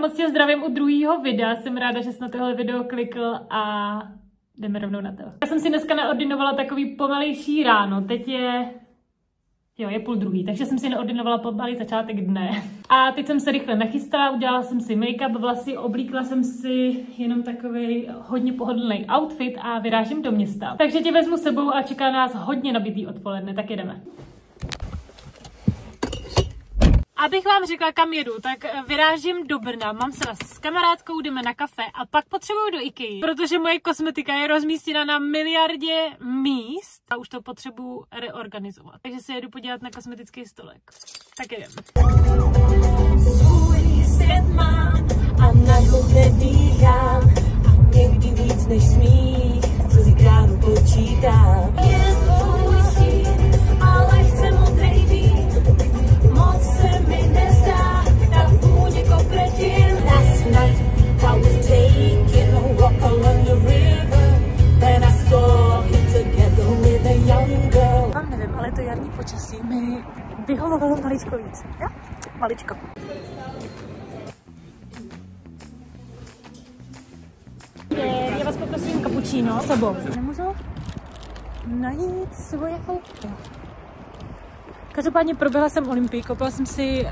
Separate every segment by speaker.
Speaker 1: moc tě zdravím u druhého videa. Jsem ráda, že jsi na tohle video klikl a jdeme rovnou na to. Já jsem si dneska naordinovala takový pomalejší ráno. Teď je 1:30, takže jsem si naordinovala pomalý začátek dne. A teď jsem se rychle nachystala, udělala jsem si make-up, vlasy, oblíkla jsem si jenom takový hodně pohodlný outfit a vyrážím do města. Takže tě vezmu sebou a čeká nás hodně nabitý odpoledne, tak jedeme. Abych vám řekla, kam jedu, tak vyrážím do Brna, mám se s kamarádkou, jdeme na kafe a pak potřebuju do IKEA, protože moje kosmetika je rozmístěna na miliardě míst a už to potřebuju reorganizovat. Takže se jedu podívat na kosmetický stolek. Tak jedeme.
Speaker 2: Svůj svět mám a na dlouhé dýchám a někdy víc než smích, co si kránu počítám. Je tvůj stín, ale chce modrej být. Moc se mi nezdá, ta vůně kopletin. Last night I was taking a walk along the river, then I saw him together with a young girl.
Speaker 1: Vám nevím, ale to jarní počasí mi vyhovovalo maličko víc. Jo? Maličko. Já vás poprosím kapučíno s sebou. Nemůžu najít svoje koupě. Každopádně proběhla jsem Olympii, koupila jsem si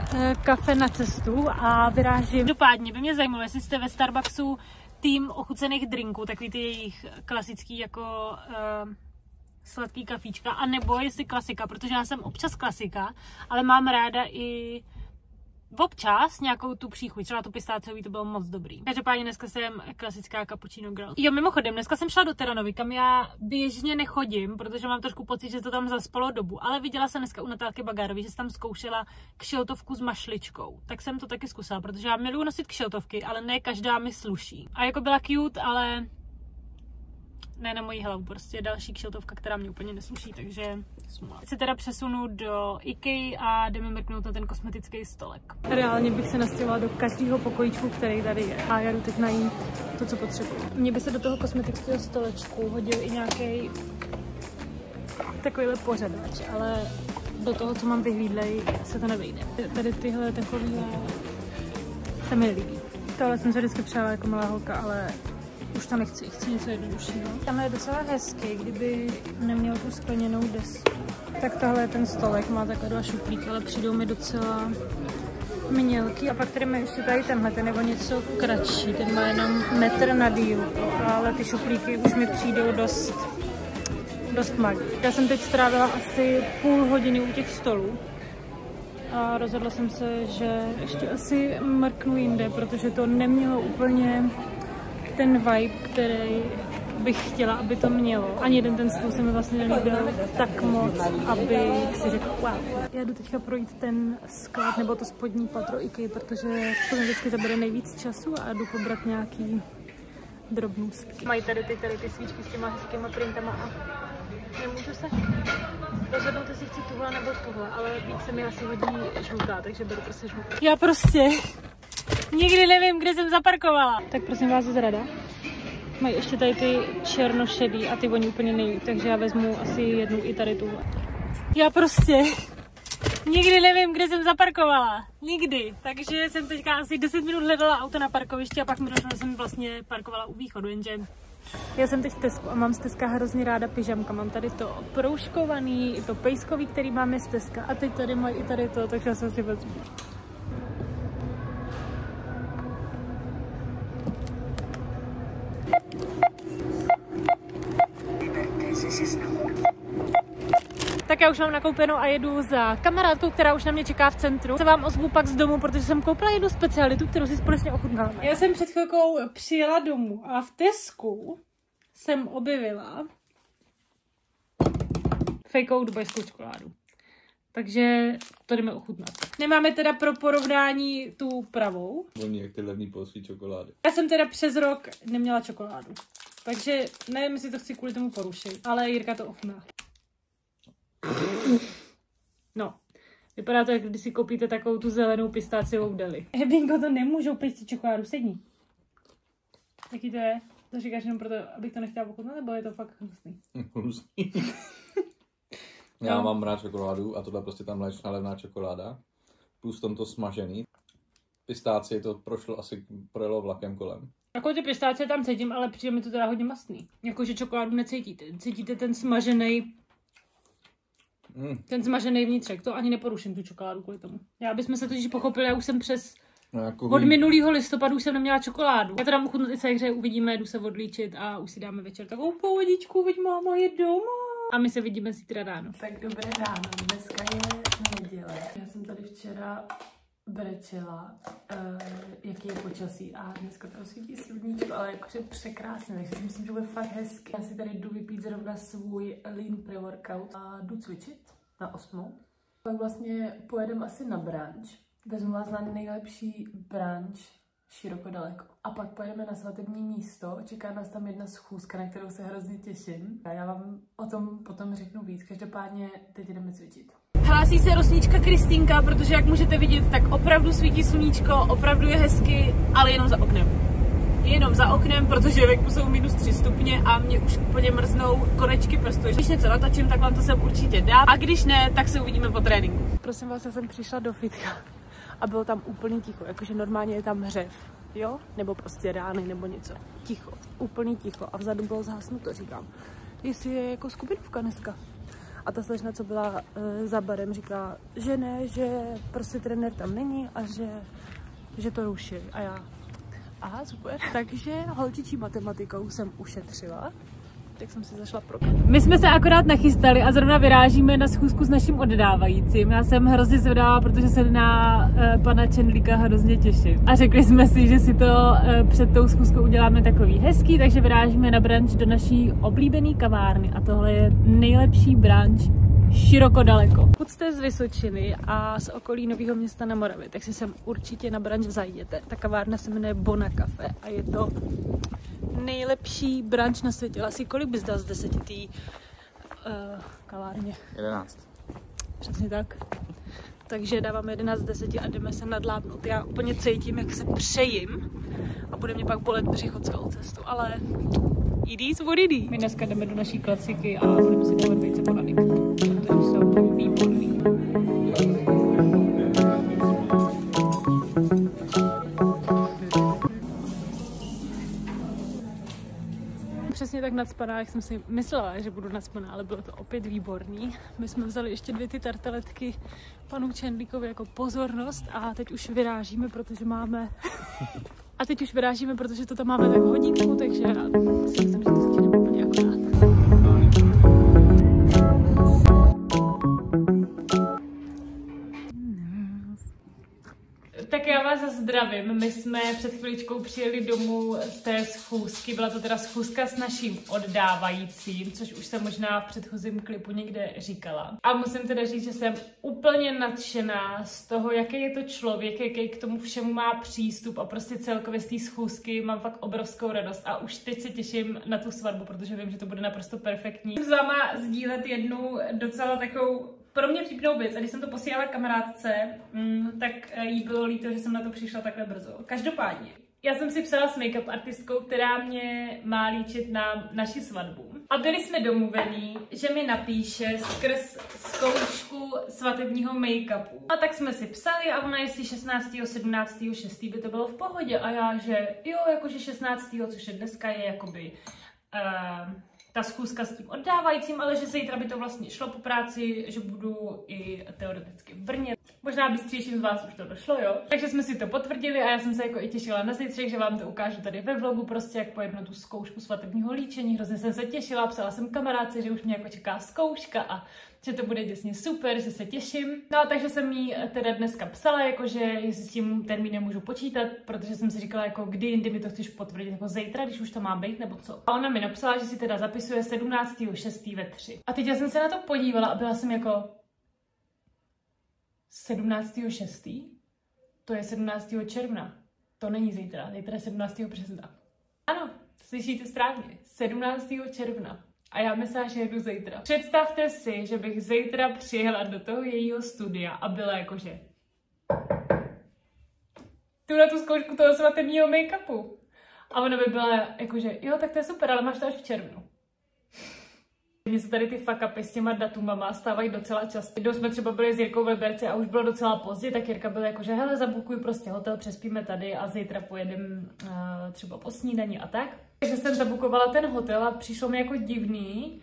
Speaker 1: kafe na cestu a vyrážím. Každopádně by mě zajímalo, jestli jste ve Starbucksu tým ochucených drinků, takový ty jejich klasický jako sladký kafíčka, anebo jestli klasika, protože já jsem občas klasika, ale mám ráda i občas nějakou tu příchuť, třeba tu pistáciový, to bylo moc dobrý. Každopádně dneska jsem klasická cappuccino girl. Jo, mimochodem, dneska jsem šla do Teranovy, kam já běžně nechodím, protože mám trošku pocit, že to tam zaspalo dobu, ale viděla jsem dneska u Natálky Bagárové, že jsem tam zkoušela kšiltovku s mašličkou. Tak jsem to taky zkusila, protože já miluji nosit kšiltovky, ale ne každá mi sluší. A jako byla cute, ale ne na moji hlavu, prostě další kšiltovka, která mě úplně nesluší, takže smůla. Teď se teda přesunu do IKEA a jdeme mrknout na ten kosmetický stolek. Reálně bych se nastěhovala do každého pokojíčku, který tady je. A já jdu teď najít to, co potřebuji. Mně by se do toho kosmetického stolečku hodil i nějaký takovýhle pořadač, ale do toho, co mám vyhlídlej, se to nevejde. Tady tyhle takovýhle se mi líbí. Tohle jsem se vždycky přála jako malá holka, ale už to nechci, chci něco jednoduššího. Tamhle je docela hezký, kdyby neměl tu skleněnou desku. Tak tohle je ten stolek, má takové dva šuplíky, ale přijdou mi docela mělký. A pak tady má ještě tady tenhle, ten je o něco kratší, ten má jenom metr na dílku, ale ty šuplíky už mi přijdou dost malý. Já jsem teď strávila asi půl hodiny u těch stolů a rozhodla jsem se, že ještě asi mrknu jinde, protože to nemělo úplně ten vibe, který bych chtěla, aby to mělo. Ani jeden ten stůl se mi vlastně nelíbil tak moc, abych si řekla wow. Já jdu teďka projít ten sklad nebo to spodní patro IKEA, protože to mi vždycky zabere nejvíc času a jdu pobrat nějaký drobnostky. Mají tady ty svíčky s těma hezkýma printama a nemůžu se rozhodnout, jestli chci tuhle nebo tohle, ale víc se mi asi hodí žlutá, takže beru prostě žlutá. Já prostě nikdy nevím, kde jsem zaparkovala. Tak prosím vás, zrada. Mají ještě tady ty černošedý a ty voní úplně nejvíc, takže já vezmu asi jednu i tady tuhle. Já prostě nikdy nevím, kde jsem zaparkovala. Nikdy. Takže jsem teďka asi 10 minut hledala auto na parkovišti a pak mi došlo, že jsem vlastně parkovala u východu, jenže já jsem teď v Tesku a mám z Teska hrozně ráda pyžamka. Mám tady to proužkovaný, i to pejskový, který máme z Teska a teď tady mají i tady to, takže já jsem si vezmu. Tak já už mám nakoupenou a jedu za kamarádkou, která už na mě čeká v centru. Se vám ozvu pak z domu, protože jsem koupila jednu specialitu, kterou si společně ochutnáme. Já jsem před chvilkou přijela domů a v Tesku jsem objevila fejkovou dubajskou čokoládu. Takže to jdeme ochutnat. Nemáme teda pro porovnání tu pravou.
Speaker 3: Oni jak ty levný polský čokolády.
Speaker 1: Já jsem teda přes rok neměla čokoládu. Takže nevím, jestli to chci kvůli tomu porušit, ale Jirka to ochutná. No, vypadá to, jak když si koupíte takovou tu zelenou pistáciovou deli. Hebinko, to nemůžou pít čokoládu, sedni. Jaký to je? To říkáš jenom proto, abych to nechtěla ochutnat, nebo je to fakt hnusný?
Speaker 3: Hnusný. Já mám rád čokoládu a tohle prostě ta mléčná levná čokoláda. Plus tomto smažený. pistácie to projelo vlakem kolem.
Speaker 1: Jako ty pistácie tam cítím, ale přijde mi to teda hodně mastný. Jakože čokoládu necítíte. Cítíte ten smažený vnitřek. To ani neporuším tu čokoládu kvůli tomu. Já bychom se totiž pochopili, já už jsem od minulého listopadu už jsem neměla čokoládu. Já to dám uchutnat i cejře, uvidíme, jdu se odlíčit a už si dáme večer takovou pohodičku, veď máma je doma. A my se vidíme zítra ráno.
Speaker 2: Tak dobré ráno, dneska je neděle. Já jsem tady včera brečela, jaký je počasí a dneska to svítí sluníčko, ale jakože překrásně, takže si myslím, že bude fakt hezky. Já si tady jdu vypít zrovna svůj lean pre-workout a jdu cvičit na 8. Pak vlastně pojedeme asi na brunch. Vezmu vás na nejlepší brunch široko daleko. A pak pojedeme na svatební místo, čeká nás tam jedna schůzka, na kterou se hrozně těším. A já vám o tom potom řeknu víc, každopádně teď jdeme cvičit. Hlásí se rosnička Kristýnka, protože jak můžete vidět, tak opravdu svítí sluníčko, opravdu je hezky, ale jenom za oknem. Jenom za oknem, protože venku jsou -3 stupně a mě už úplně mrznou konečky prstů. Když něco natočím, tak vám to sem určitě dám. A když ne, tak se uvidíme po tréninku. Prosím vás, já jsem přišla do fitka a bylo tam úplně ticho, jakože normálně je tam hřev, jo? Nebo prostě rány, nebo něco. Ticho, úplně ticho a vzadu bylo zhasnuto, říkám. Jestli je jako skupinovka dneska. A ta slečna, co byla za barem, říká, že ne, že prostě trenér tam není a že to ruší. A já, aha, super. Takže holčičí matematikou jsem ušetřila, tak jsem si zašla pro kafe. My jsme se akorát nachystali a zrovna vyrážíme na schůzku s naším oddávajícím. Já jsem hrozně zvědavá, protože se na pana Čendlíka hrozně těším. A řekli jsme si, že si to před tou schůzkou uděláme takový hezký, takže vyrážíme na brunch do naší oblíbené kavárny. A tohle je nejlepší brunch široko daleko. Pokud jste z Vysočiny a z okolí Nového Města na Moravě, tak si sem určitě na brunch zajděte. Ta kavárna se jmenuje Bona Cafe a je to nejlepší brunch na světě. Asi kolik bys dal z 10 kavárně?
Speaker 3: 11.
Speaker 1: Přesně tak. Takže dáváme 11 z 10 a jdeme se nadlábnout. Já úplně cítím, jak se přejím a bude mě pak bolet břicho celou cestu, ale it is what it is. My dneska jdeme do naší klasiky a budeme si dávat vejce polany, protože jsou výborný. Přesně tak nacpaná, jak jsem si myslela, že budu nacpaná, ale bylo to opět výborný. My jsme vzali ještě 2 ty tarteletky panu Čendlíkovi jako pozornost a teď už vyrážíme, protože máme... protože to tam máme tak hodinku, takže já si myslím, že to stíneme úplně akorát. Tak já vás zdravím. My jsme před chviličkou přijeli domů z té schůzky. Byla to teda schůzka s naším oddávajícím, což už jsem možná v předchozím klipu někde říkala. A musím teda říct, že jsem úplně nadšená z toho, jaký je to člověk, jaký k tomu všemu má přístup a prostě celkově z té schůzky mám fakt obrovskou radost a už teď se těším na tu svatbu, protože vím, že to bude naprosto perfektní. S váma sdílet jednu docela takovou pro mě vtipnou věc, a když jsem to posílala kamarádce, tak jí bylo líto, že jsem na to přišla takhle brzo. Každopádně, já jsem si psala s make-up artistkou, která mě má líčit na naši svatbu. A byli jsme domluvení, že mi napíše skrz zkoušku svatebního make-upu. A tak jsme si psali a ona jestli 16. 17. 6. by to bylo v pohodě. A já, že jo, jakože 16. což je dneska je jakoby... ta schůzka s tím oddávajícím, ale že zítra by to vlastně šlo po práci, že budu i teoreticky v Brně. Možná bystřejším z vás už to došlo, jo? Takže jsme si to potvrdili a já jsem se jako i těšila na zítřek, že vám to ukážu tady ve vlogu, prostě jak pojedu na tu zkoušku svatebního líčení. Hrozně jsem se těšila, psala jsem kamarádce, že už mě jako čeká zkouška a že to bude děsně super, že se těším. No takže jsem jí teda dneska psala, jakože jestli s tím termínem můžu počítat, protože jsem si říkala, jako kdy jindy mi to chceš potvrdit, jako zítra, když už to má být, nebo co. A ona mi napsala, že si teda zapisuje 17.6. ve 3. A teď já jsem se na to podívala a byla jsem jako 17.6. To je 17. června. To není zítra, zítra je 17. března. Ano, slyšíte správně, 17. června. A já myslela, že jedu zítra. Představte si, že bych zítra přijela do toho jejího studia a byla jakože tu na tu zkoušku toho svatebního make-upu. A ona by byla jakože, jo, tak to je super, ale máš to až v červnu. Mně se tady ty fuck upy s těma datumama stávají docela často. Když jsme třeba byli s Jirkou v Liberci a už bylo docela pozdě, tak Jirka byla jako, že hele, zabukuj prostě hotel, přespíme tady a zítra pojedeme třeba po snídani a tak. Takže jsem zabukovala ten hotel a přišlo mi jako divný,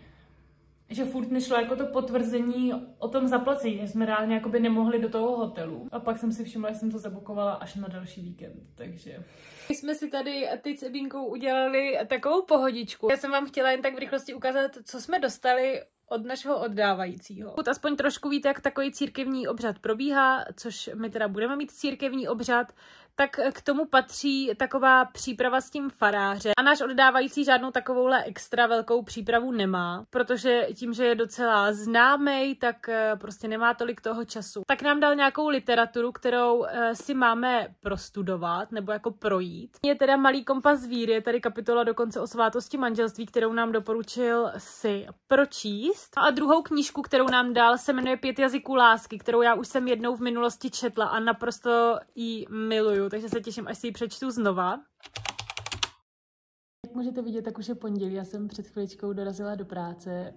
Speaker 1: že furt nešlo jako to potvrzení o tom zaplacení, že jsme reálně jakoby nemohli do toho hotelu. A pak jsem si všimla, že jsem to zabukovala až na další víkend, takže... My jsme si tady teď s Ebínkou udělali takovou pohodičku. Já jsem vám chtěla jen tak v rychlosti ukázat, co jsme dostali od našeho oddávajícího. Pokud aspoň trošku víte, jak takový církevní obřad probíhá, což my teda budeme mít církevní obřad, tak k tomu patří taková příprava s tím farářem. A náš oddávající žádnou takovouhle extra velkou přípravu nemá, protože tím, že je docela známej, tak prostě nemá tolik toho času. Tak nám dal nějakou literaturu, kterou si máme prostudovat nebo jako projít. Je teda Malý kompas víry, je tady kapitola dokonce o svátosti manželství, kterou nám doporučil si pročíst. A druhou knížku, kterou nám dal, se jmenuje 5 jazyků lásky, kterou já už jsem jednou v minulosti četla a naprosto ji miluju. Takže se těším, až si ji přečtu znova. Jak můžete vidět, tak už je pondělí. Já jsem před chviličkou dorazila do práce.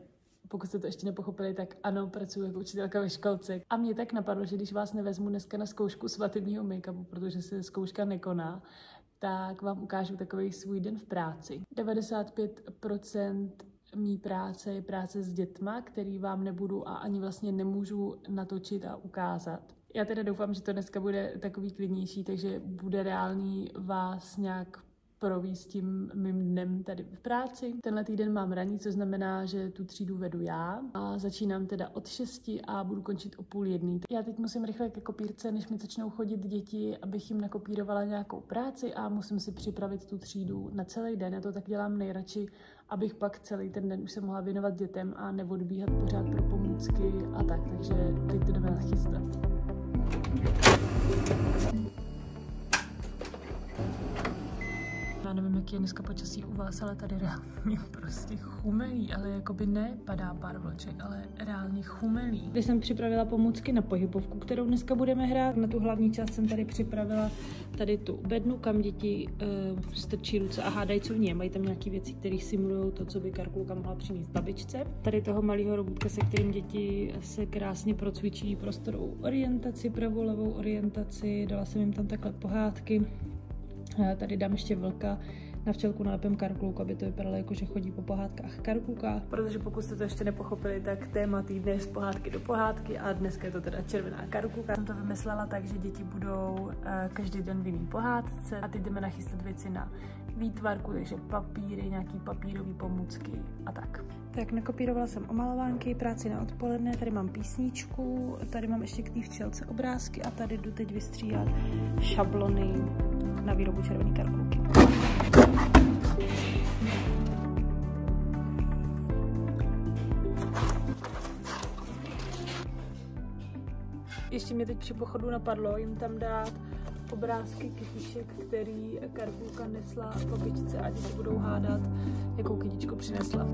Speaker 1: Pokud jste to ještě nepochopili, tak ano, pracuji jako učitelka ve školce. A mě tak napadlo, že když vás nevezmu dneska na zkoušku svatebního make-upu, protože se zkouška nekoná, tak vám ukážu takový svůj den v práci. 95% mý práce je práce s dětma, který vám nebudu a ani vlastně nemůžu natočit a ukázat. Já teda doufám, že to dneska bude takový klidnější, takže bude reálný vás nějak províst tím mým dnem tady v práci. Tenhle týden mám ranní, což znamená, že tu třídu vedu já a začínám teda od 6 a budu končit o 12:30. Já teď musím rychle ke kopírce, než mi začnou chodit děti, abych jim nakopírovala nějakou práci a musím si připravit tu třídu na celý den. Já to tak dělám nejradši, abych pak celý ten den už se mohla věnovat dětem a neodbíhat pořád pro pomůcky a tak, takže teď to jdeme nachystat. Já nevím, jaký je dneska počasí u vás, ale tady reálně prostě chumelí, ale jakoby ne padá pár vlček, ale reálně chumelí. Když jsem připravila pomůcky na pohybovku, kterou dneska budeme hrát, na tu hlavní část jsem tady připravila tady tu bednu, kam děti strčí ruce a hádají, co v ní. Mají tam nějaké věci, které simulují to, co by Karkulka mohla přinést babičce. Tady toho malého robůtka, se kterým děti se krásně procvičí prostorovou orientaci, pravou, levou orientaci. Dala jsem jim tam takhle pohádky. Tady dám ještě vlka, na včelku nalepím Karkulku, aby to vypadalo jako, že chodí po pohádkách Karkulka. Protože pokud jste to ještě nepochopili, tak téma týdne je z pohádky do pohádky a dneska je to teda červená Karkulka. Jsem to vymyslela tak, že děti budou každý den v jiný pohádce a teď jdeme nachystat věci na výtvarku, takže papíry, nějaký papírový pomůcky a tak. Tak nakopírovala jsem omalovánky, práci na odpoledne, tady mám písničku, tady mám ještě k té včelce obrázky a tady jdu teď vystříhat šablony na výrobu červené Karkulky. Ještě mě teď při pochodu napadlo jim tam dát obrázky kytiček, který Karkulka nesla babičce a děti budou hádat, jakou kytičku přinesla.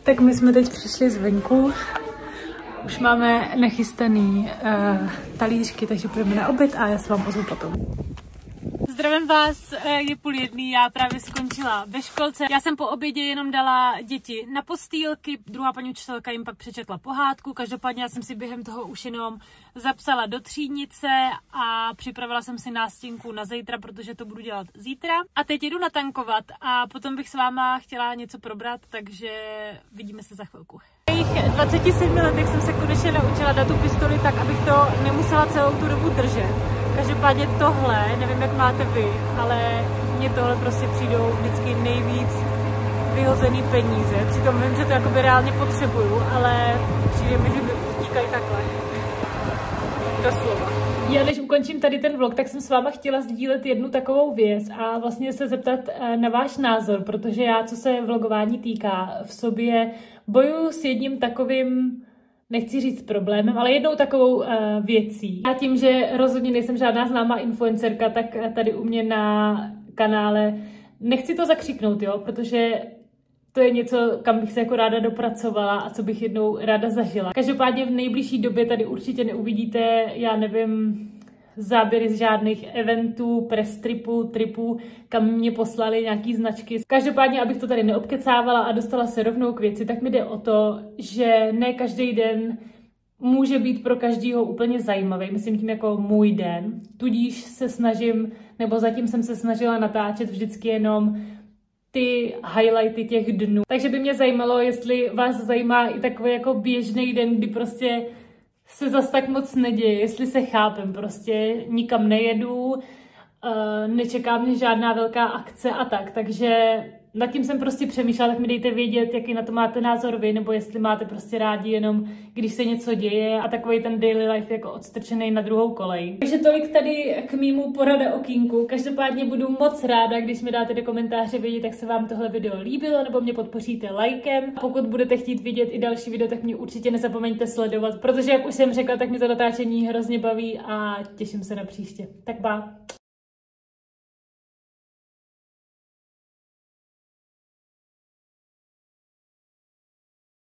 Speaker 1: Tak my jsme teď přišli zvenku, už máme nachystaný talířky, takže půjdeme na oběd a já se vám ozvu potom. Zdravím vás, je 12:30, já právě skončila ve školce. Já jsem po obědě jenom dala děti na postýlky, druhá paní učitelka jim pak přečetla pohádku, každopádně já jsem si během toho už jenom zapsala do třídnice a připravila jsem si nástěnku na zítra, protože to budu dělat zítra. A teď jdu natankovat a potom bych s váma chtěla něco probrat, takže vidíme se za chvilku. V mých 27 letech jsem se konečně naučila dát tu pistoli tak, abych to nemusela celou tu dobu držet. Každopádně tohle, nevím, jak máte vy, ale mně tohle prostě přijdou vždycky nejvíc vyhozený peníze. Přitom vím, že to jakoby reálně potřebuju, ale přijde mi, že mi utíkají takhle. Doslova. Já než ukončím tady ten vlog, tak jsem s váma chtěla sdílet jednu takovou věc a vlastně se zeptat na váš názor, protože já, co se vlogování týká, v sobě bojuju s jedním takovým, nechci říct problémem, ale jednou takovou věcí. A tím, že rozhodně nejsem žádná známá influencerka, tak tady u mě na kanále nechci to zakřiknout, jo, protože to je něco, kam bych se jako ráda dopracovala a co bych jednou ráda zažila. Každopádně v nejbližší době tady určitě neuvidíte, já nevím, záběry z žádných eventů, press tripů, kam mě poslali nějaký značky. Každopádně, abych to tady neobkecávala a dostala se rovnou k věci, tak mi jde o to, že ne každý den může být pro každýho úplně zajímavý, myslím tím jako můj den. Tudíž se snažím, nebo zatím jsem se snažila natáčet vždycky jenom ty highlighty těch dnů. Takže by mě zajímalo, jestli vás zajímá i takový jako běžný den, kdy prostě se zas tak moc neděje, jestli se chápem, prostě nikam nejedu, nečeká mě žádná velká akce a tak, takže nad tím jsem prostě přemýšlela, tak mi dejte vědět, jaký na to máte názor vy, nebo jestli máte prostě rádi jenom, když se něco děje a takový ten daily life jako odstrčený na druhou kolej. Takže tolik tady k mýmu porada okýnku. Každopádně budu moc ráda, když mi dáte do komentáře vědět, jak se vám tohle video líbilo, nebo mě podpoříte lajkem. A pokud budete chtít vidět i další video, tak mě určitě nezapomeňte sledovat, protože jak už jsem řekla, tak mi to natáčení hrozně baví a těším se na příště. Tak bá.